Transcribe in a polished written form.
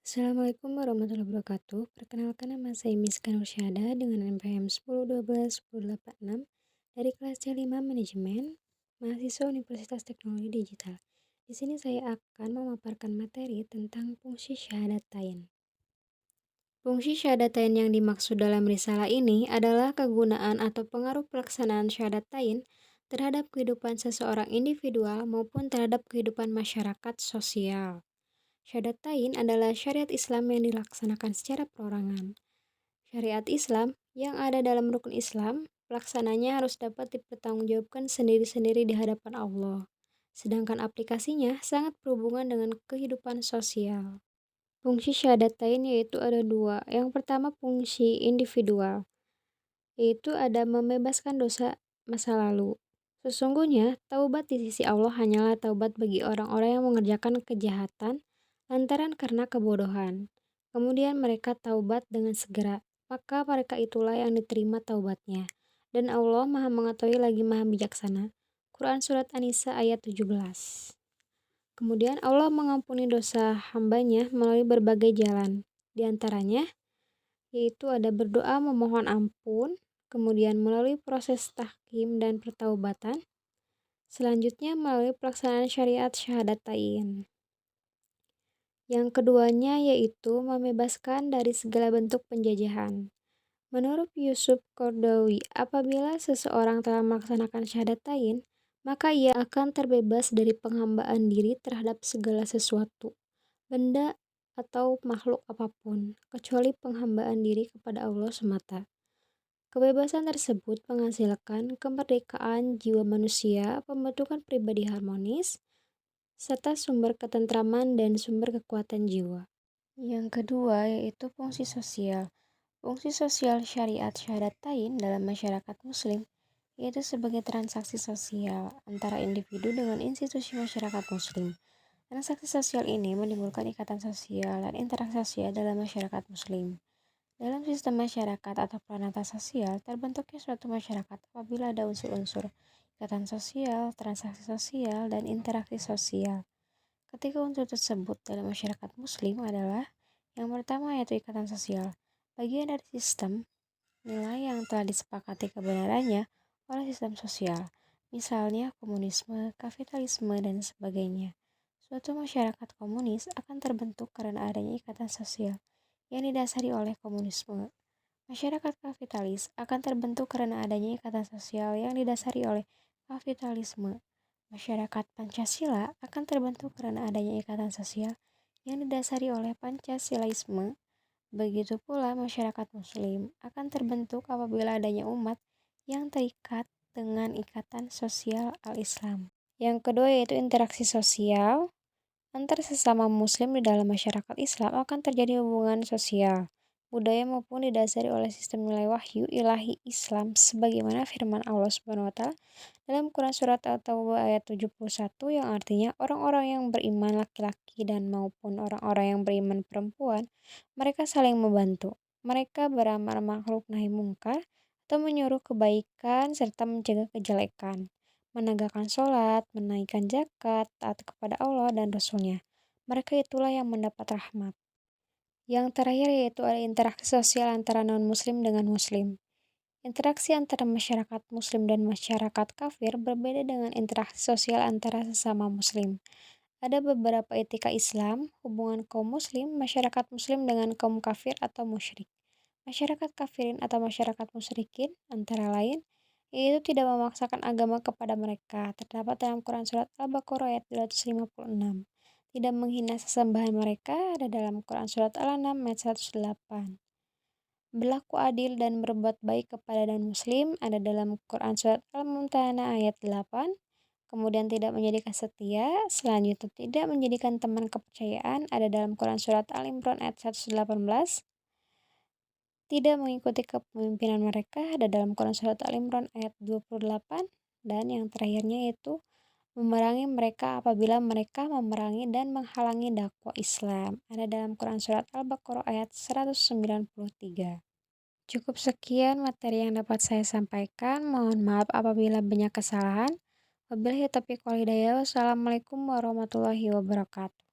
Assalamualaikum warahmatullahi wabarakatuh. Perkenalkan nama saya Miska Nursyada dengan NPM 10121086 dari kelas C5 Manajemen, mahasiswa Universitas Teknologi Digital. Di sini saya akan memaparkan materi tentang fungsi syahadatain. Fungsi syahadatain yang dimaksud dalam risalah ini adalah kegunaan atau pengaruh pelaksanaan syahadatain terhadap kehidupan seseorang individual maupun terhadap kehidupan masyarakat sosial. Syahadatain adalah syariat Islam yang dilaksanakan secara perorangan. Syariat Islam yang ada dalam rukun Islam, pelaksananya harus dapat dipertanggungjawabkan sendiri-sendiri di hadapan Allah. Sedangkan aplikasinya sangat berhubungan dengan kehidupan sosial. Fungsi syahadatain yaitu ada dua. Yang pertama fungsi individual, yaitu ada membebaskan dosa masa lalu. Sesungguhnya, taubat di sisi Allah hanyalah taubat bagi orang-orang yang mengerjakan kejahatan lantaran karena kebodohan. Kemudian mereka taubat dengan segera, maka mereka itulah yang diterima taubatnya. Dan Allah Maha Mengetahui lagi Maha Bijaksana. Quran Surat An-Nisa ayat 17. Kemudian Allah mengampuni dosa hambanya melalui berbagai jalan. Di antaranya, yaitu ada berdoa memohon ampun, kemudian melalui proses tahkim dan pertaubatan, selanjutnya melalui pelaksanaan syariat syahadatain. Yang keduanya yaitu membebaskan dari segala bentuk penjajahan. Menurut Yusuf Qaradawi, apabila seseorang telah melaksanakan syahadatain, maka ia akan terbebas dari penghambaan diri terhadap segala sesuatu, benda atau makhluk apapun, kecuali penghambaan diri kepada Allah semata. Kebebasan tersebut menghasilkan kemerdekaan jiwa manusia, pembentukan pribadi harmonis, serta sumber ketentraman dan sumber kekuatan jiwa. Yang kedua yaitu fungsi sosial. Fungsi sosial syariat syahadatain dalam masyarakat muslim yaitu sebagai transaksi sosial antara individu dengan institusi masyarakat muslim. Transaksi sosial ini menimbulkan ikatan sosial dan interaksi sosial dalam masyarakat muslim. Dalam sistem masyarakat atau planeta sosial, terbentuknya suatu masyarakat apabila ada unsur-unsur ikatan sosial, transaksi sosial, dan interaksi sosial. Ketiga unsur tersebut dalam masyarakat muslim adalah yang pertama yaitu ikatan sosial, bagian dari sistem nilai yang telah disepakati kebenarannya oleh sistem sosial, misalnya komunisme, kapitalisme, dan sebagainya. Suatu masyarakat komunis akan terbentuk karena adanya ikatan sosial yang didasari oleh komunisme. Masyarakat kapitalis akan terbentuk karena adanya ikatan sosial yang didasari oleh kapitalisme. Masyarakat Pancasila akan terbentuk karena adanya ikatan sosial yang didasari oleh Pancasilaisme. Begitu pula masyarakat Muslim akan terbentuk apabila adanya umat yang terikat dengan ikatan sosial al-Islam. Yang kedua yaitu interaksi sosial. Antar sesama muslim di dalam masyarakat Islam akan terjadi hubungan sosial, budaya maupun didasari oleh sistem nilai wahyu ilahi Islam sebagaimana firman Allah Subhanahu wa taala dalam Quran surat At-Taubah ayat 71 yang artinya orang-orang yang beriman laki-laki dan maupun orang-orang yang beriman perempuan, mereka saling membantu. Mereka beramar ma'ruf nahi mungkar atau menyuruh kebaikan serta mencegah kejelekan, menegakkan sholat, menaikkan zakat, taat kepada Allah dan Rasulnya. Mereka itulah yang mendapat rahmat. Yang terakhir yaitu ada interaksi sosial antara non-muslim dengan muslim. Interaksi antara masyarakat muslim dan masyarakat kafir berbeda dengan interaksi sosial antara sesama muslim. Ada beberapa etika Islam, hubungan kaum muslim, masyarakat muslim dengan kaum kafir atau musyrik. Masyarakat kafirin atau masyarakat musyrikin antara lain yaitu tidak memaksakan agama kepada mereka. Terdapat dalam Quran Surat Al-Baqarah ayat 256. Tidak menghina sesembahan mereka ada dalam Quran Surat Al-An'am ayat 108. Berlaku adil dan berbuat baik kepada non-muslim ada dalam Quran Surat Al-Mumtahanah ayat 8. Kemudian tidak menjadikan setia, selanjutnya tidak menjadikan teman kepercayaan ada dalam Quran Surat Al-Imran ayat 118. Tidak mengikuti kepemimpinan mereka ada dalam Quran Surat Al-Imran ayat 28. Dan yang terakhirnya yaitu memerangi mereka apabila mereka memerangi dan menghalangi dakwah Islam ada dalam Quran Surat Al-Baqarah ayat 193. Cukup sekian materi yang dapat saya sampaikan. Mohon maaf apabila banyak kesalahan. Wabillahi taufiq wal hidayah. Wassalamualaikum warahmatullahi wabarakatuh.